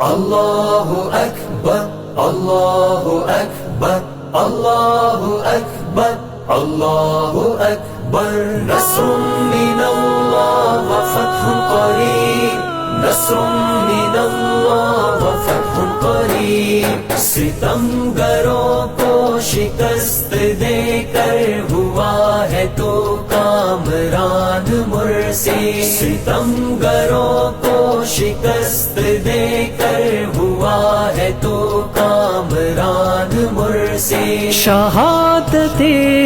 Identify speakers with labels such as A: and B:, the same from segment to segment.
A: اللہ اکبر اللہ اکبر اللہ اکبر اللہ اکبر نصر من اللہ وفتح قریب نصر من اللہ وفتح قریب ستمگروں کو شکست دے کر ہوا ہے تو کامران مرسی ستمگروں کو شکست دے کر ہوا ہے تو کامران مرسی
B: شہادت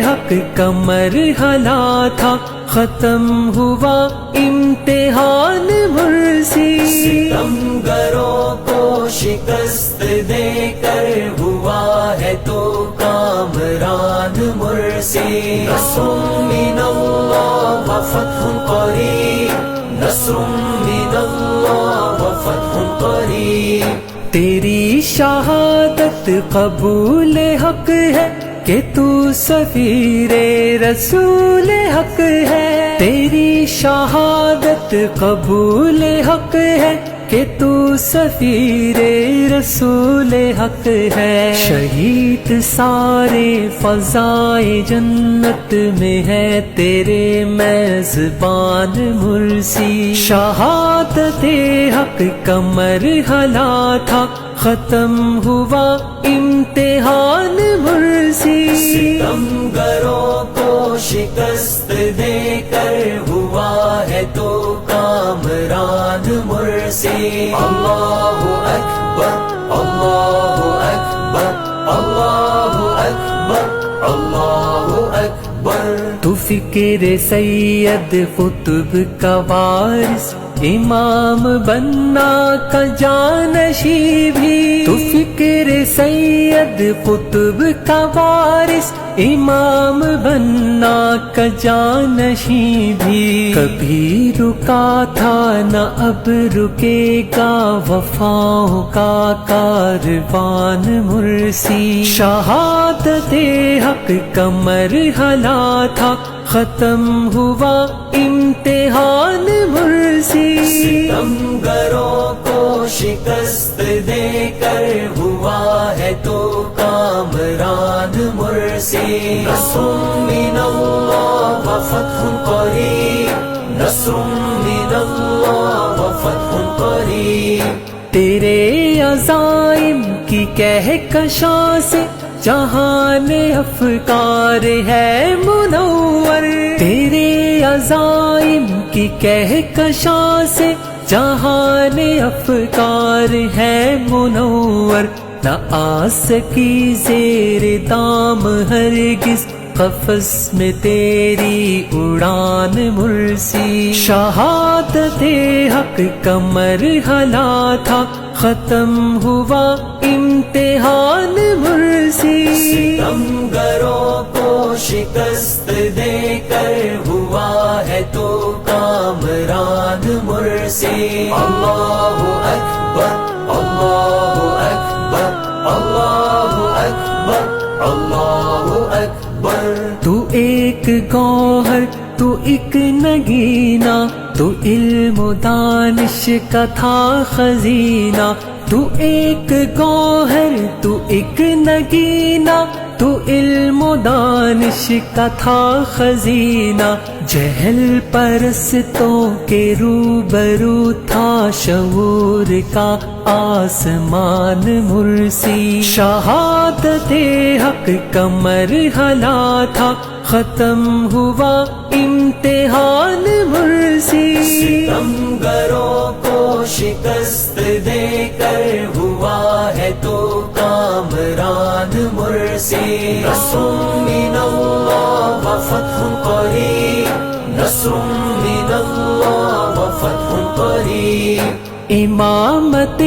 B: حق کا مرحلہ تھا ختم ہوا امتحان مرسی
A: ستمگروں کو شکست دے کر ہوا ہے تو کامران مرسی نصر من اللہ وفتح قریب نصر من اللہ وفتح قریب
B: تیری شہادت قبول حق ہے کہ تو سفیر رسول حق ہے تیری شہادت قبول حق ہے کہ تو سفیر رسول حق ہے شہید سارے فضائے جنت میں ہے تیرے میزبان مرسی شہادت حق کا مرحلہ تھا ختم ہوا امتحان مرسی
A: ستمگروں کو شکست دے کر ہوا ہے تو کامران مرسی اللہ اکبر اللہ اکبر اللہ اکبر اللہ اکبر
B: تو فکر سید قطب کا وارث امام بننا کا جانشی بھی تو فکر سید قطب کا وارث امام بننا کا جانشی بھی کبھی رکا تھا نہ اب رکے گا وفاؤں کا کاروان مرسی شہادت حق کا مرحلہ تھا ختم ہوا امتحان مرسی
A: ستمگروں کو شکست دے کر ہوا ہے تو کامران مرسی نصر من اللہ وفتح قریب نصر من اللہ وفتح قریب
B: تیرے عزائم کی کہکشاں سے جہان افکار ہے منور تیرے عزائم کی کہکشاں سے جہان افکار ہے منور نہ آ سکی زیر دام ہرگز قفس میں تیری اڑان مرسی شہادت حق کا مرحلہ تھا ختم ہوا امتحان مرسی
A: ستمگروں کو شکست دے کر ہوا ہے تو کامران مرسی اللہ اکبر اللہ اکبر اللہ اکبر اللہ اکبر
B: تو ایک گوہر تو ایک نگینہ تو علم و دانش کا تھا خزینہ تو ایک گوہر تو ایک نگینہ تو علم و دانش کا تھا خزینہ جہل پرستوں کے روبرو تھا شعور کا آسمان مرسی شہادت حق کا مرحلہ تھا ختم ہوا امتحان مرسی
A: ستمگروں کو شکست دے کر ہوا ہے تو کامران مرسی نصر من اللہ وفتح قریب نصر من اللہ وفتح قریب
B: امامت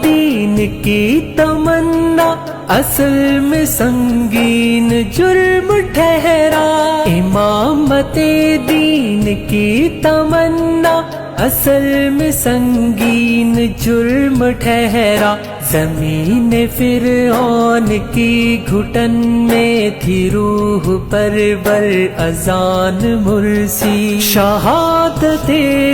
B: دین کی تمنا اصل میں سنگین جرم ٹھہرا امامت دین کی تمنا اصل میں سنگین جرم ٹھہرا، زمین فرعون کی گھٹن میں تھی روح پرور اذان مرسی، شہادت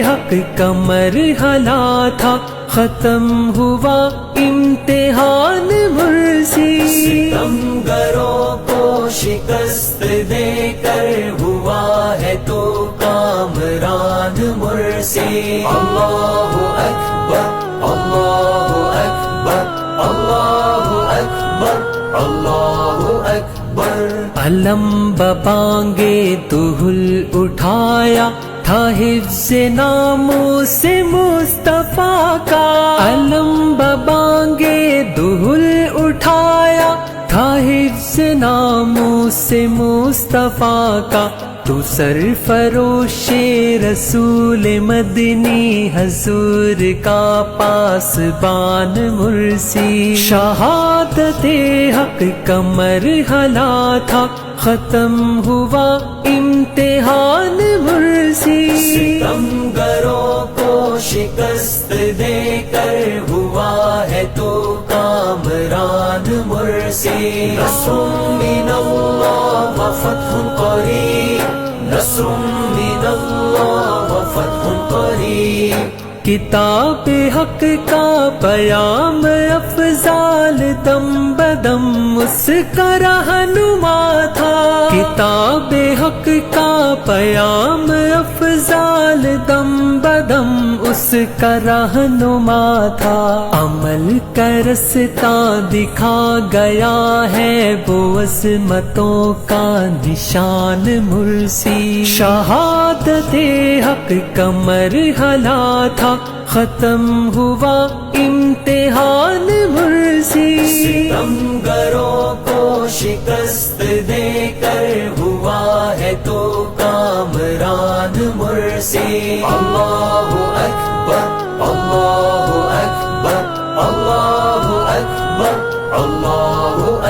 B: حق کا مرحلہ تھا، ختم ہوا امتحان مرسی،
A: ستمگروں کو شکست دے کر ہوا ہے تو کامران مرسی، اللہ اکبر اللہ اکبر اللہ اکبر اللہ اکبر۔
B: علم ببانگے دہل اٹھایا تھا حفظ ناموس مصطفیٰ کا، علم ببانگے دہل اٹھایا تھا حفظ ناموس مصطفیٰ کا، تو سرفروش رسول مدنی حضور کا پاسبان مرسی، شہادت حق کا مرحلہ تھا، ختم ہوا امتحان مرسی،
A: ستمگروں کو شکست دے کر ہوا ہے تو کامران مرسی، نصر من اللہ و فتح قریب، نصر من اللہ و فتح قریب۔
B: کتاب حق کا پیام افضال دم بدم اس کا رہنما تھا، کتاب حق کا پیام افضال دم بدم اس کا رہنما تھا، عمل کا رستہ دکھا گیا ہے وہ عظمتوں کا نشان مرسی، شہادت حق کا مرحلہ تھا، ختم ہوا امتحان مرسی،
A: ستمگروں کو شکست دے کر ہوا ہے تو کامران مرسی، اللہ اکبر اللہ اکبر اللہ اکبر اللہ